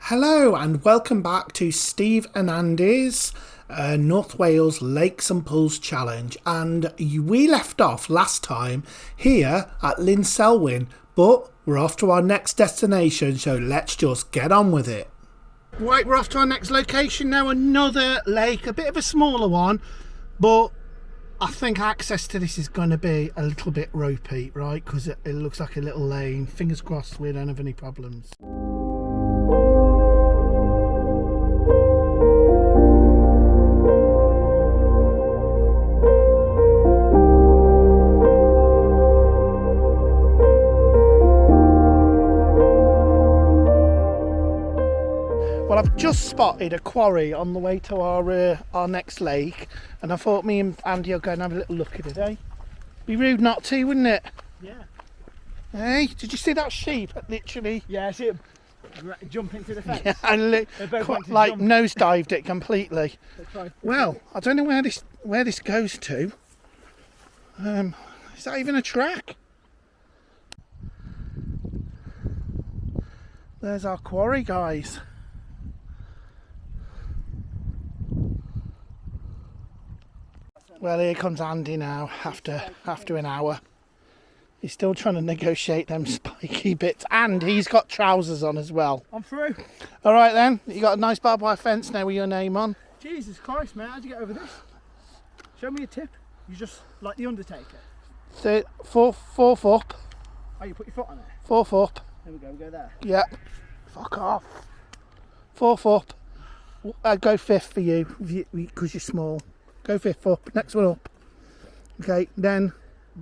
Hello and welcome back to Steve and Andy's North Wales Lakes and Pools Challenge, and we left off last time here at Lyn Selwyn, but we're off to our next destination, so let's just get on with it. Right, we're off to our next location now, another lake, a bit of a smaller one, but I think access to this is going to be a little bit ropey, right, because it looks like a little lane. Fingers crossed we don't have any problems. Well, I've just spotted a quarry on the way to our next lake, and I thought me and Andy are going to have a little look at it, eh? Be rude not to, wouldn't it? Yeah. Hey, did you see that sheep? Literally. Yeah, I see it jump into the fence. Yeah, and nosedived it completely. Well, I don't know where this goes to. Is that even a track? There's our quarry, guys. Well, here comes Andy now, after an hour. He's still trying to negotiate them spiky bits, and he's got trousers on as well. I'm through. All right then, you got a nice barbed wire fence now with your name on. Jesus Christ, man, how'd you get over this? Show me a tip. You just like the Undertaker. So, fourth up. Oh, you put your foot on it? Fourth up. There we go there. Yep. Fuck off. Fourth up. I'd go fifth for you, because you're small. Go fifth up, next one up. Okay, then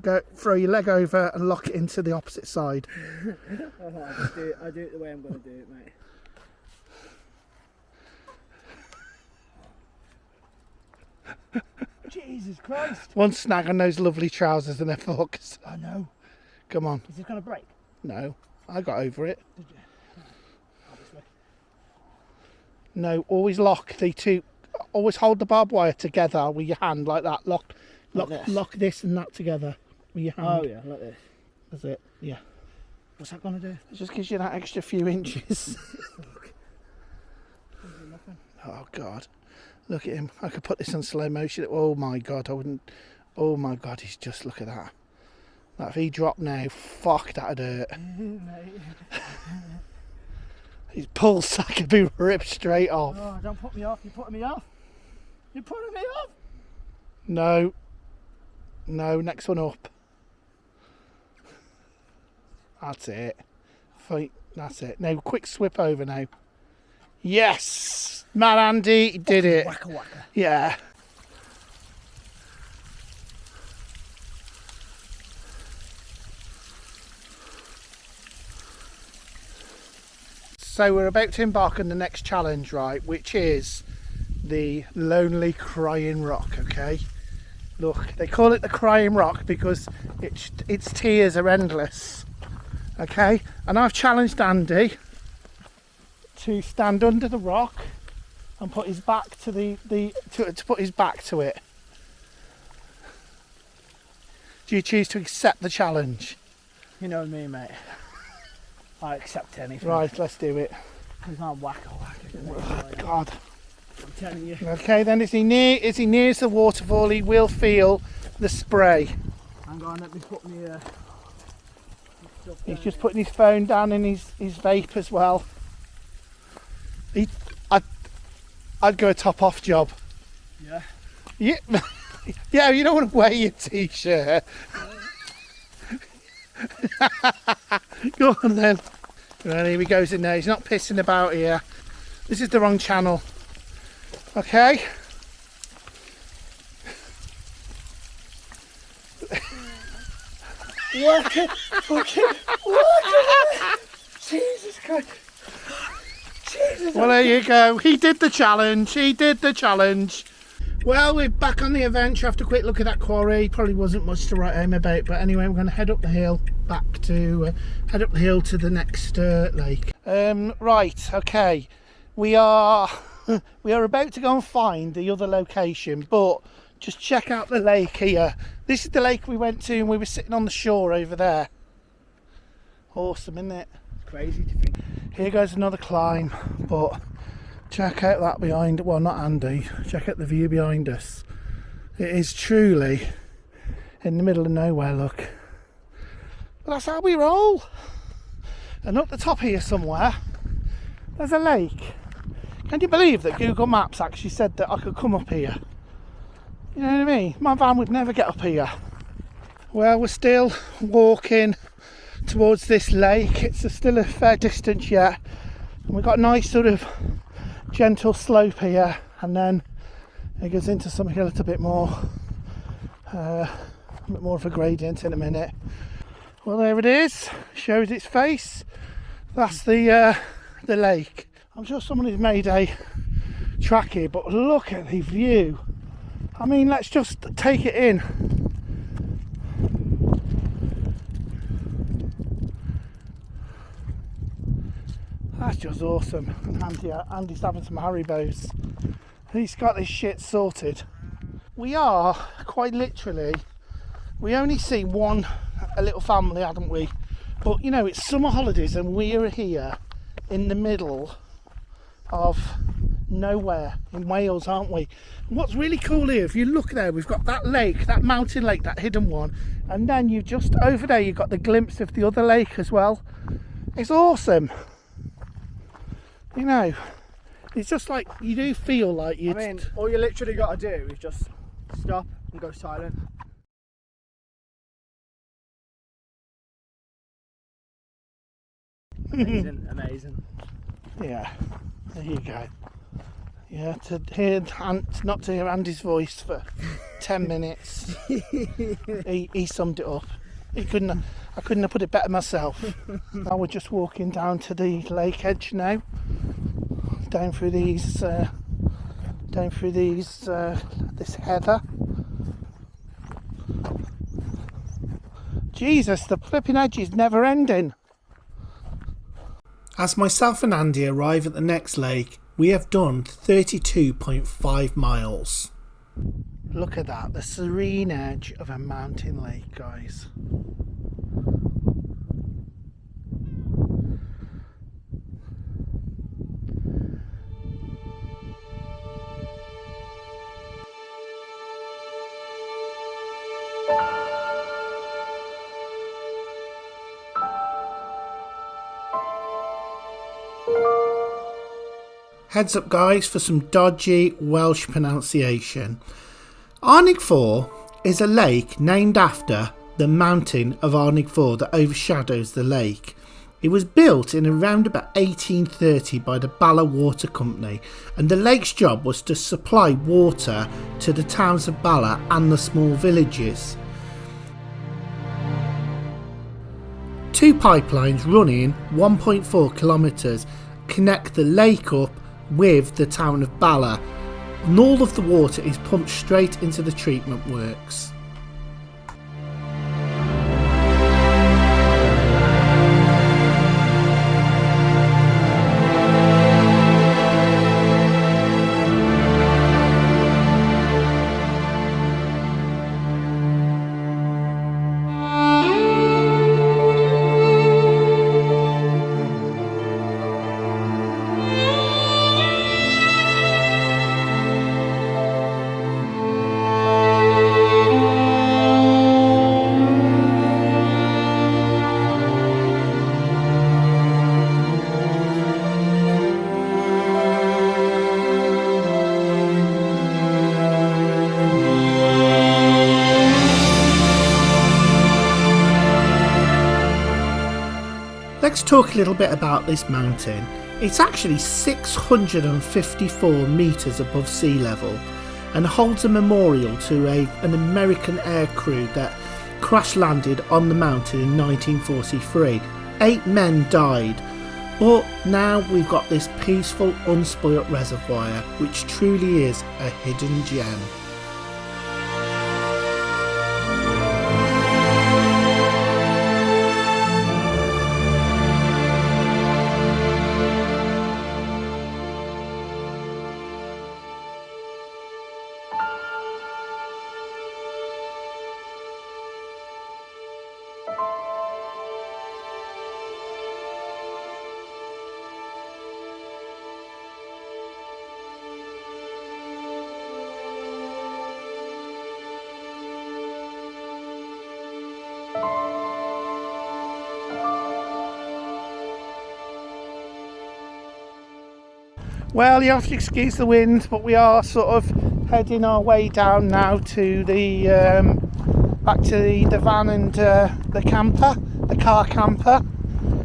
go throw your leg over and lock it into the opposite side. I do it the way I'm going to do it, mate. Jesus Christ. One snag on those lovely trousers and they're fucked. I know. Come on. Is this going to break? No, I got over it. Did you? Obviously. No, always lock the two. Always hold the barbed wire together with your hand like that. Lock this and that together with your hand. Oh yeah, like this. That's it. Yeah. What's that going to do? It just gives you that extra few inches. Oh God, look at him. I could put this on slow motion. Oh my God, I wouldn't. Oh my God, he's just, look at that. Like if he dropped now, fuck, that'd hurt. His pulse could be ripped straight off. Oh, don't put me off. You're putting me off. You're putting me off. No, next one up. That's it. Fight. That's it. Now, quick swip over now. Yes, man, Andy, he did it. Wacka wacka. Yeah. So we're about to embark on the next challenge, right, which is the Lonely Crying Rock, okay? Look, they call it the Crying Rock because its tears are endless, okay? And I've challenged Andy to stand under the rock and put his back to to put his back to it. Do you choose to accept the challenge? You know me, mate. I accept anything. Right, let's do it. Because I'm wacka wacka. Oh, God. I'm telling you. Okay, then as he nears the waterfall, he will feel the spray. Hang on, let me put me. He's just putting his phone down and his vape as well. I'd go a top off job. Yeah. Yeah, yeah. You don't want to wear your t-shirt. Go on then. Well, here he goes in there. He's not pissing about here. This is the wrong channel. Okay. Wacka fucking wacka. Jesus Christ. Jesus. Well, there you go. He did the challenge. Well, we're back on the adventure after a quick look at that quarry. Probably wasn't much to write home about, but anyway, we're going to head up the hill to the next lake. Right, okay. We are about to go and find the other location, but just check out the lake here. This is the lake we went to and we were sitting on the shore over there. Awesome, isn't it? It's crazy to think. Here goes another climb. but check out that behind, well, not Andy, check out the view behind us. It is truly in the middle of nowhere, look. But that's how we roll. And up the top here somewhere, there's a lake. Can you believe that Google Maps actually said that I could come up here? You know what I mean? My van would never get up here. Well, we're still walking towards this lake. It's still a fair distance yet. And we've got a nice sort of gentle slope here, and then it goes into something a little bit more of a gradient in a minute. Well, there it is, shows its face. That's the lake. I'm sure someone has made a track here, but look at the view. I mean, let's just take it in. That's just awesome. And Andy's having some Haribos. He's got this shit sorted. We are quite literally, we only see a little family, haven't we? But you know, it's summer holidays and we are here in the middle of nowhere in Wales, aren't we? And what's really cool here, if you look there, we've got that lake, that mountain lake, that hidden one, and then you just over there, you've got the glimpse of the other lake as well. It's awesome. You know, it's just like, you do feel like you. I mean, all you literally got to do is just stop and go silent. Amazing, amazing. Yeah, there you go. Yeah, to hear not to hear Andy's voice for 10 minutes. he summed it up. I couldn't have put it better myself. Now we're just walking down to the lake edge now. Down through this heather. Jesus, the flipping edge is never ending. As myself and Andy arrive at the next lake, we have done 32.5 miles. Look at that, the serene edge of a mountain lake, guys. Heads up guys for some dodgy Welsh pronunciation. Arnig is a lake named after the mountain of Arnig that overshadows the lake. It was built in around about 1830 by the Bala Water Company, and the lake's job was to supply water to the towns of Bala and the small villages. Two pipelines running 1.4 kilometres connect the lake up with the town of Bala, and all of the water is pumped straight into the treatment works. Let's talk a little bit about this mountain. It's actually 654 metres above sea level and holds a memorial to an American aircrew that crash landed on the mountain in 1943. 8 men died, but now we've got this peaceful, unspoilt reservoir, which truly is a hidden gem. Well, you have to excuse the wind, but we are sort of heading our way down now to the back to the van and the camper, the car camper.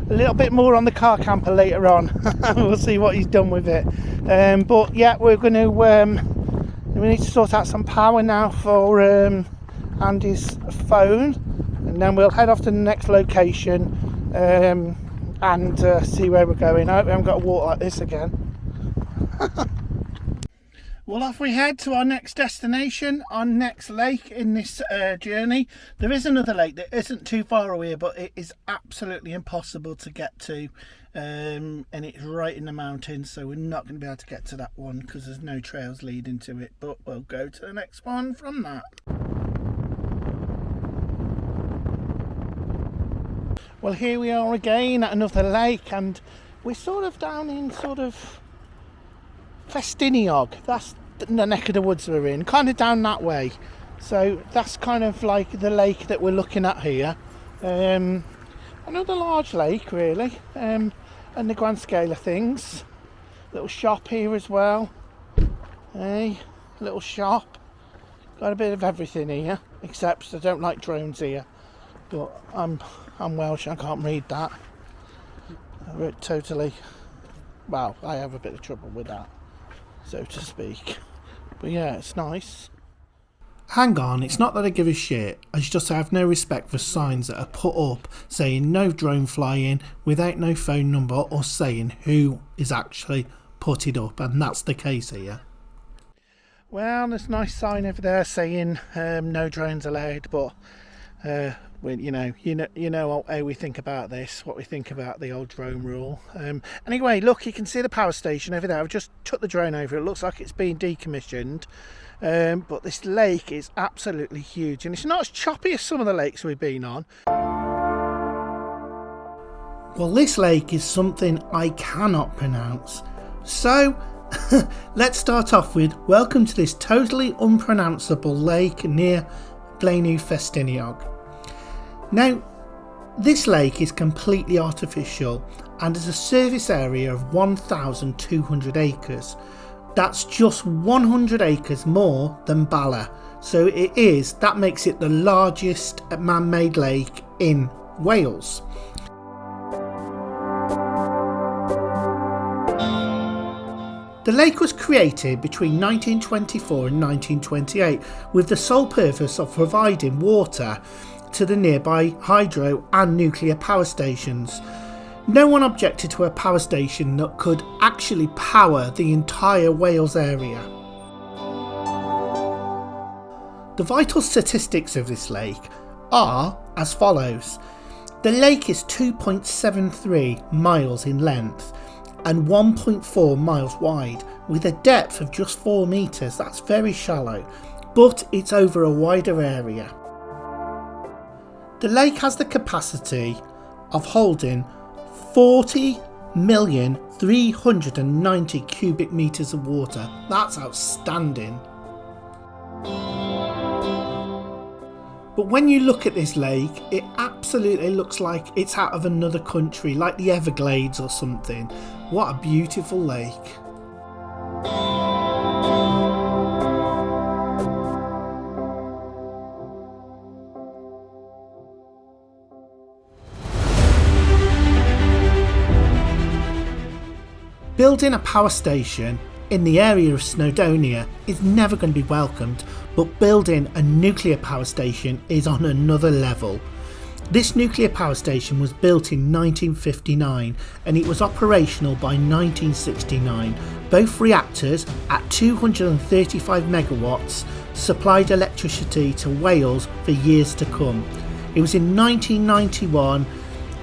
A little bit more on the car camper later on. We'll see what he's done with it. But yeah, we're going to we need to sort out some power now for Andy's phone, and then we'll head off to the next location and see where we're going. I hope we haven't got to walk like this again. Well, off we head to our next destination, our next lake in this journey. There is another lake that isn't too far away, but it is absolutely impossible to get to, and it's right in the mountains, so we're not going to be able to get to that one because there's no trails leading to it, but we'll go to the next one from that. Well, here we are again at another lake, and we're sort of down in sort of Festiniog. That's the neck of the woods we're in, kind of down that way. So that's kind of like the lake that we're looking at here. Another large lake, really, in the grand scale of things. Little shop here as well. Hey, little shop. Got a bit of everything here, except I don't like drones here. But I'm Welsh, I can't read that. Totally. Well, I have a bit of trouble with that, so to speak. But yeah, it's nice. Hang on, it's not that I give a shit. I just have no respect for signs that are put up saying no drone flying without no phone number or saying who is actually put it up, and that's the case here. Well, there's a nice sign over there saying no drones allowed, but you know how we think about this, what we think about the old drone rule. Anyway, look, you can see the power station over there. I've just took the drone over. It looks like it's been decommissioned, but this lake is absolutely huge, and it's not as choppy as some of the lakes we've been on. Well, this lake is something I cannot pronounce, so let's start off with welcome to this totally unpronounceable lake near Blaenau Festiniog. Now, this lake is completely artificial and has a surface area of 1,200 acres. That's just 100 acres more than Bala. So that makes it the largest man-made lake in Wales. The lake was created between 1924 and 1928 with the sole purpose of providing water to the nearby hydro and nuclear power stations. No one objected to a power station that could actually power the entire Wales area. The vital statistics of this lake are as follows. The lake is 2.73 miles in length and 1.4 miles wide, with a depth of just 4 metres. That's very shallow, but it's over a wider area. The lake has the capacity of holding 40,390,000 cubic metres of water. That's outstanding. But when you look at this lake, it absolutely looks like it's out of another country, like the Everglades or something. What a beautiful lake. Building a power station in the area of Snowdonia is never going to be welcomed, but building a nuclear power station is on another level. This nuclear power station was built in 1959 and it was operational by 1969. Both reactors at 235 megawatts supplied electricity to Wales for years to come. It was in 1991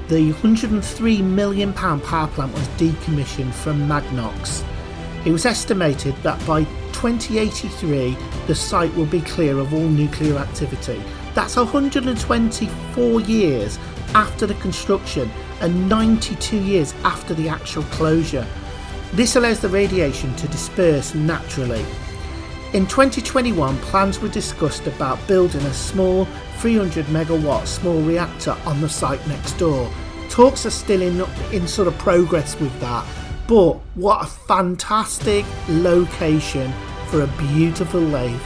the £103 million power plant was decommissioned from Magnox. It was estimated that by 2083 the site will be clear of all nuclear activity. That's 124 years after the construction and 92 years after the actual closure. This allows the radiation to disperse naturally. In 2021, plans were discussed about building a small 300 megawatt small reactor on the site next door. Talks are still in sort of progress with that, But what a fantastic location for a beautiful lake.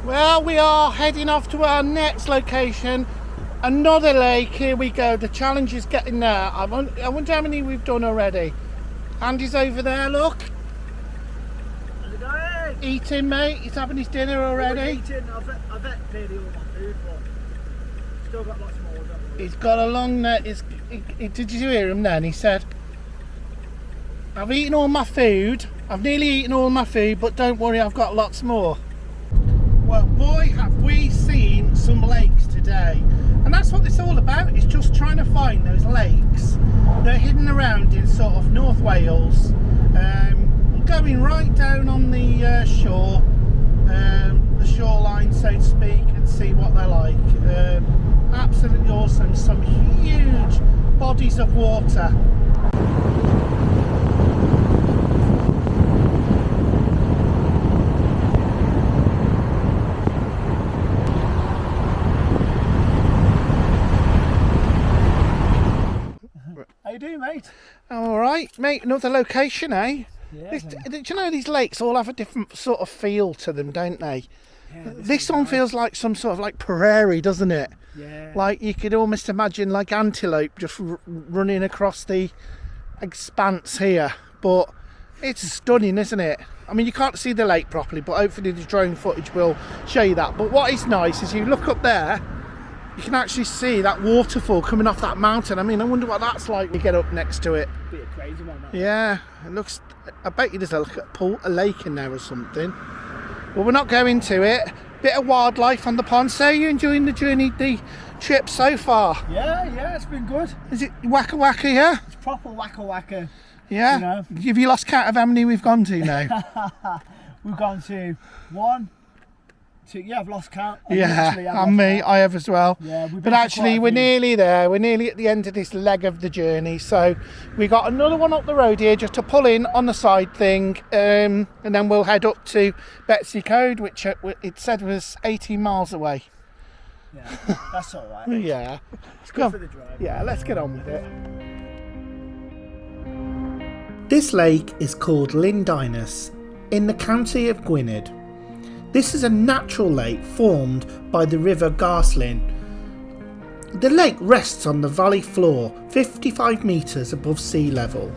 Well, we are heading off to our next location, another lake. Here we go. The challenge is getting there. I wonder how many we've done already. Andy's over there, look. How's it going? Eating, mate. He's having his dinner already. Eating. I've ate nearly all my food, but still got lots more. Don't worry. He's got a long neck. Did you hear him then? He said, I've eaten all my food. I've nearly eaten all my food, but don't worry, I've got lots more. Well, boy, have we seen some lakes today. And that's what it's all about, is just trying to find those lakes that are hidden around in sort of North Wales, going right down on the shore, the shoreline, so to speak, and see what they're like. Absolutely awesome. Some huge bodies of water. How you doing, mate? All right, mate. Another location, eh? Yeah. Do you know these lakes all have a different sort of feel to them, don't they? Yeah, This one feels like some sort of like prairie, doesn't it? Yeah. Like you could almost imagine like antelope just running across the expanse here. But it's stunning, isn't it? I mean, you can't see the lake properly, but hopefully the drone footage will show you that. But what is nice is you look up there, you can actually see that waterfall coming off that mountain. I mean, I wonder what that's like when you get up next to it. Be a crazy one, that. Yeah, it looks, I bet you there's a lake in there or something. Well, we're not going to it. Bit of wildlife on the pond. So, are you enjoying the trip so far? Yeah, it's been good. Is it wacka wacka here? It's proper wacka. Yeah. You know. Have you lost count of how many we've gone to now? We've gone to 1, 2. Yeah, I've lost count. Yeah, and me, I have as well. Yeah, we've been but to actually, quite a we're few. nearly there. We're nearly at the end of this leg of the journey. So we got another one up the road here just to pull in on the side thing, and then we'll head up to Betsy Code, which it said was 18 miles away. Yeah, that's all right. Yeah, It's good for the drive. yeah. Let's get on with it. This lake is called Lindinus in the county of Gwynedd. This is a natural lake formed by the river Garslyn. The lake rests on the valley floor 55 metres above sea level.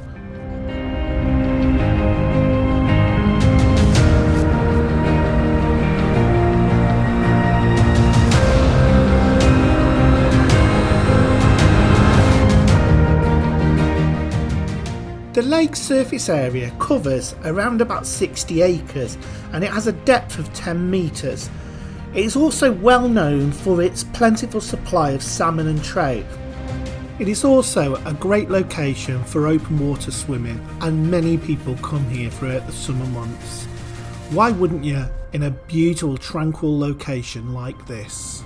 The lake's surface area covers around about 60 acres and it has a depth of 10 metres. It is also well known for its plentiful supply of salmon and trout. It is also a great location for open water swimming and many people come here throughout the summer months. Why wouldn't you in a beautiful tranquil location like this?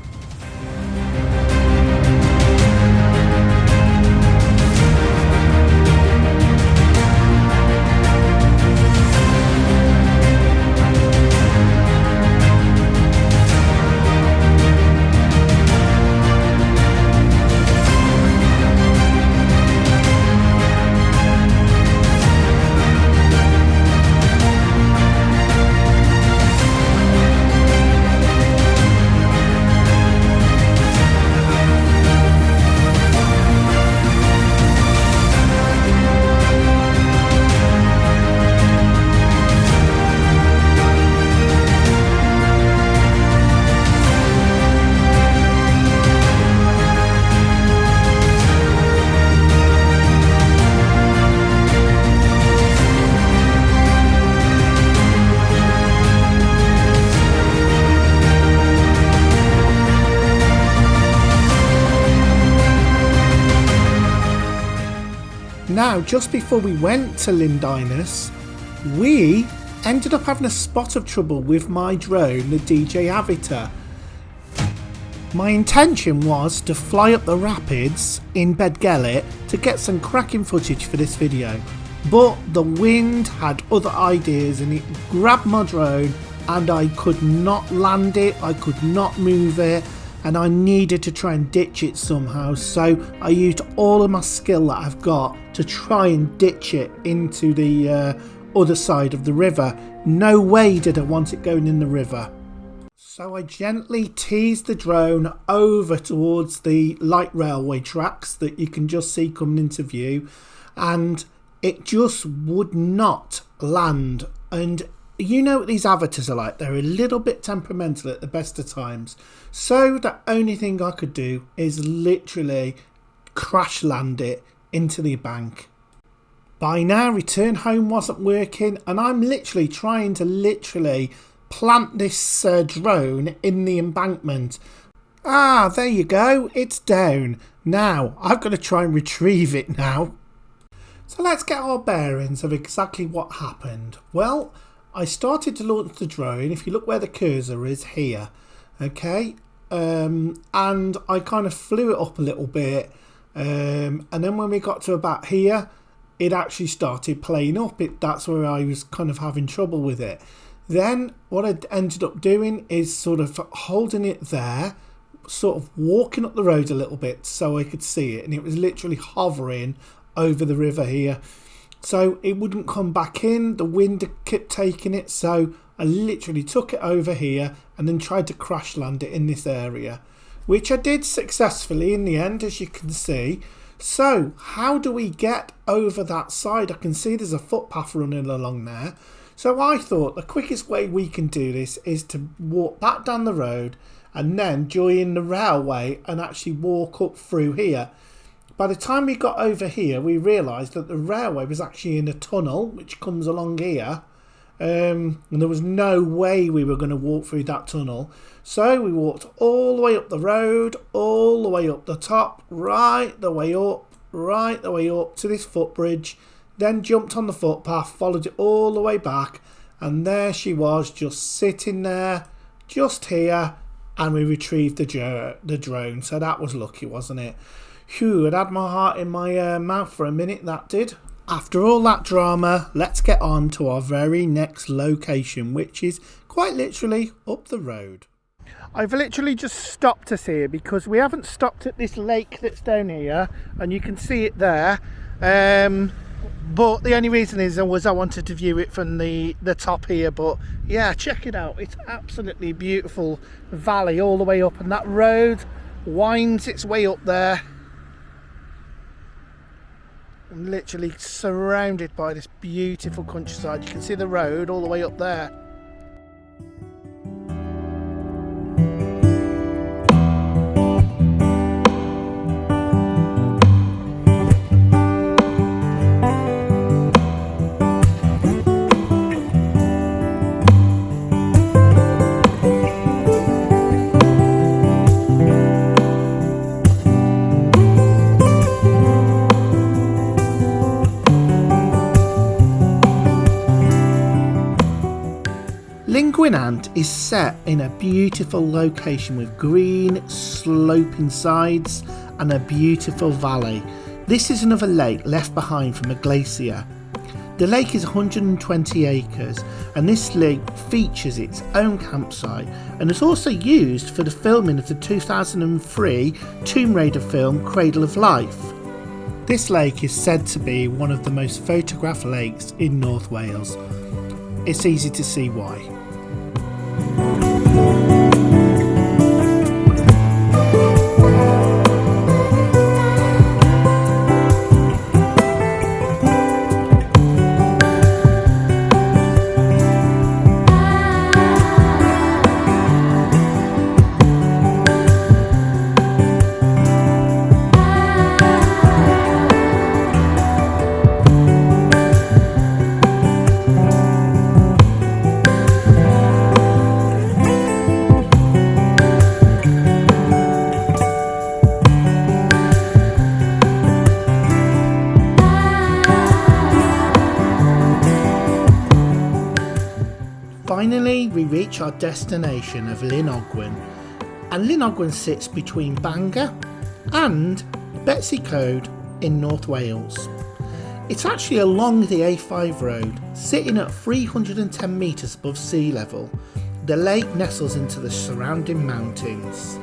Now, just before we went to Lindinus, we ended up having a spot of trouble with my drone, the DJ Avita. My intention was to fly up the rapids in Bedgellet to get some cracking footage for this video, but the wind had other ideas and it grabbed my drone and I could not land it, I could not move it, and I needed to try and ditch it somehow. So I used all of my skill that I've got to try and ditch it into the other side of the river. No way did I want it going in the river. So I gently teased the drone over towards the light railway tracks that you can just see coming into view, and it just would not land. And you know what these avatars are like, they're a little bit temperamental at the best of times. So the only thing I could do is literally crash land it into the bank. By now return home wasn't working, and I'm literally trying to plant this drone in the embankment. Ah, there you go, it's down. Now I've got to try and retrieve it now. So let's get our bearings of exactly what happened. Well, I started to launch the drone. If you look where the cursor is here, okay, and I kind of flew it up a little bit, and then when we got to about here, it actually started playing up. That's where I was kind of having trouble with it. Then what I ended up doing is sort of holding it there, sort of walking up the road a little bit so I could see it, and it was literally hovering over the river here. So it wouldn't come back in, the wind kept taking it, so I literally took it over here and then tried to crash land it in this area, which I did successfully in the end, as you can see. So how do we get over that side? I can see there's a footpath running along there. So I thought the quickest way we can do this is to walk back down the road and then join the railway and actually walk up through here. By the time we got over here, we realised that the railway was actually in a tunnel which comes along here, and there was no way we were going to walk through that tunnel. So we walked all the way up the road, all the way up the top, right the way up to this footbridge, then jumped on the footpath, followed it all the way back, and there she was, just sitting there, just here, and we retrieved the drone. So that was lucky, wasn't it? Phew, it had my heart in my mouth for a minute, that did. After all that drama, let's get on to our very next location, which is quite literally up the road. I've literally just stopped us here because we haven't stopped at this lake that's down here, and you can see it there. But the only reason was I wanted to view it from the top here. But yeah, check it out, it's absolutely beautiful valley all the way up, and that road winds its way up there. I'm literally surrounded by this beautiful countryside. You can see the road all the way up there. Linguinant is set in a beautiful location with green sloping sides and a beautiful valley. This is another lake left behind from a glacier. The lake is 120 acres, and this lake features its own campsite and is also used for the filming of the 2003 Tomb Raider film Cradle of Life. This lake is said to be one of the most photographed lakes in North Wales. It's easy to see why. we reach our destination of Llyn Ogwen, and Llyn Ogwen sits between Bangor and Betsy Code in North Wales. It's actually along the A5 road, sitting at 310 metres above sea level. The lake nestles into the surrounding mountains.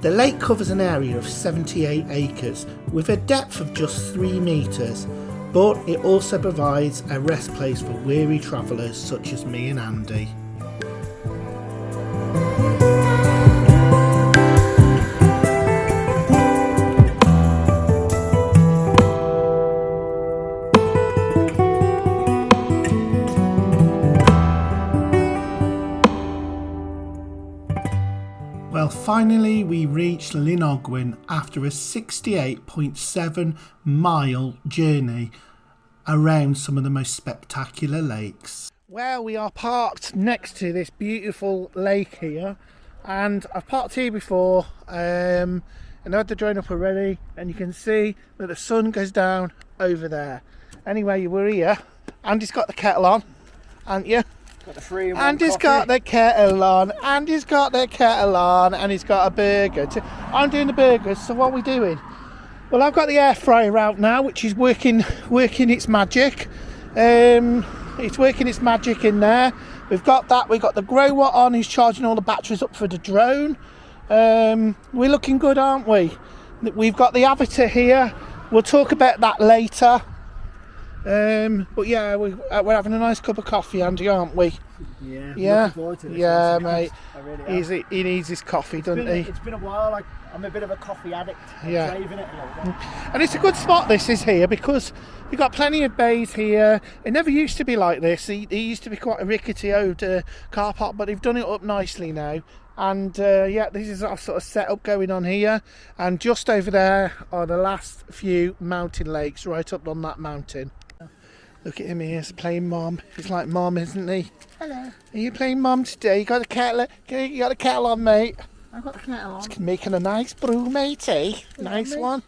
The lake covers an area of 78 acres with a depth of just 3 metres, but it also provides a rest place for weary travellers such as me and Andy. Well, finally we reached Llyn Ogwen after a 68.7 mile journey around some of the most spectacular lakes. Well, we are parked next to this beautiful lake here, and I've parked here before and I had the drone up already, and you can see that the sun goes down over there. Anyway, we're here. Andy's got the kettle on, haven't you? Andy's got the kettle on, Andy's got the kettle on, and he's got a burger. I'm doing the burgers, so what are we doing? Well, I've got the air fryer out now, which is working its magic. It's working its magic in there. We've got that, we've got the grower on, who's charging all the batteries up for the drone. We're looking good, aren't we? We've got the avatar here, we'll talk about that later. But yeah, we're having a nice cup of coffee, Andy, aren't we? Yeah. Looking forward to this. Yeah, mate. I really am. He needs his coffee, doesn't he? It's been a while. I'm a bit of a coffee addict. I'm craving it a little bit. And it's a good spot, this is here, because you've got plenty of bays here. It never used to be like this. It used to be quite a rickety old car park, but they've done it up nicely now. And yeah, this is our sort of setup going on here. And just over there are the last few mountain lakes right up on that mountain. Look at him here, he's playing mom. He's like mom, isn't he? Hello. Are you playing mom today? You got a kettle? You got a kettle on, mate? I've got the kettle on. It's making a nice brew, matey. Nice one.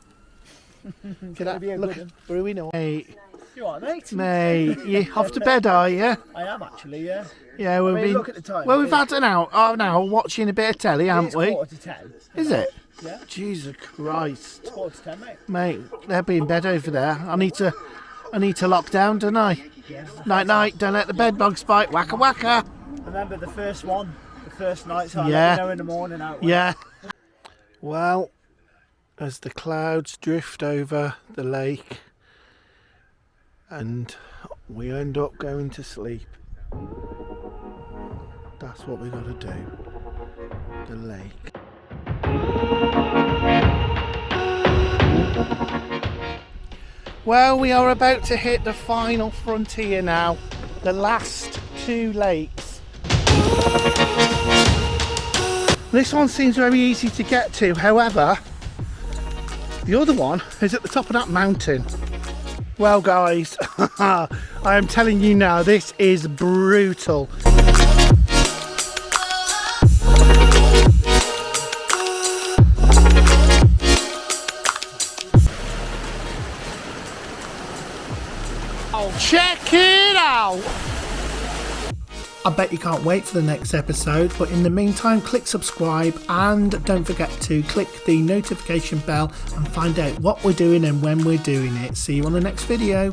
Gonna be a Look, good one. brewing up. Mate, You alright, mate? mate, you off to bed, are you? I am actually, yeah. Yeah, we've been. Look at the time. Well, we've had an hour watching a bit of telly, haven't It's we? 9:45. Is it? Yeah. Jesus Christ, 9:45, mate. mate, they'll be in bed over there. I need to lock down, don't I? Yeah. Night, night. Don't let the bed bugs bite. Wacka wacka. Remember the first night, so I'll Yeah. let you know in the morning how it went. Yeah. Well, as the clouds drift over the lake and we end up going to sleep, that's what we got to do. The lake. Well, we are about to hit the final frontier now. The last 2 lakes. This one seems very easy to get to, however, the other one is at the top of that mountain. Well guys, I am telling you now, this is brutal. Check it out! I bet you can't wait for the next episode, but in the meantime, click subscribe and don't forget to click the notification bell and find out what we're doing and when we're doing it. See you on the next video.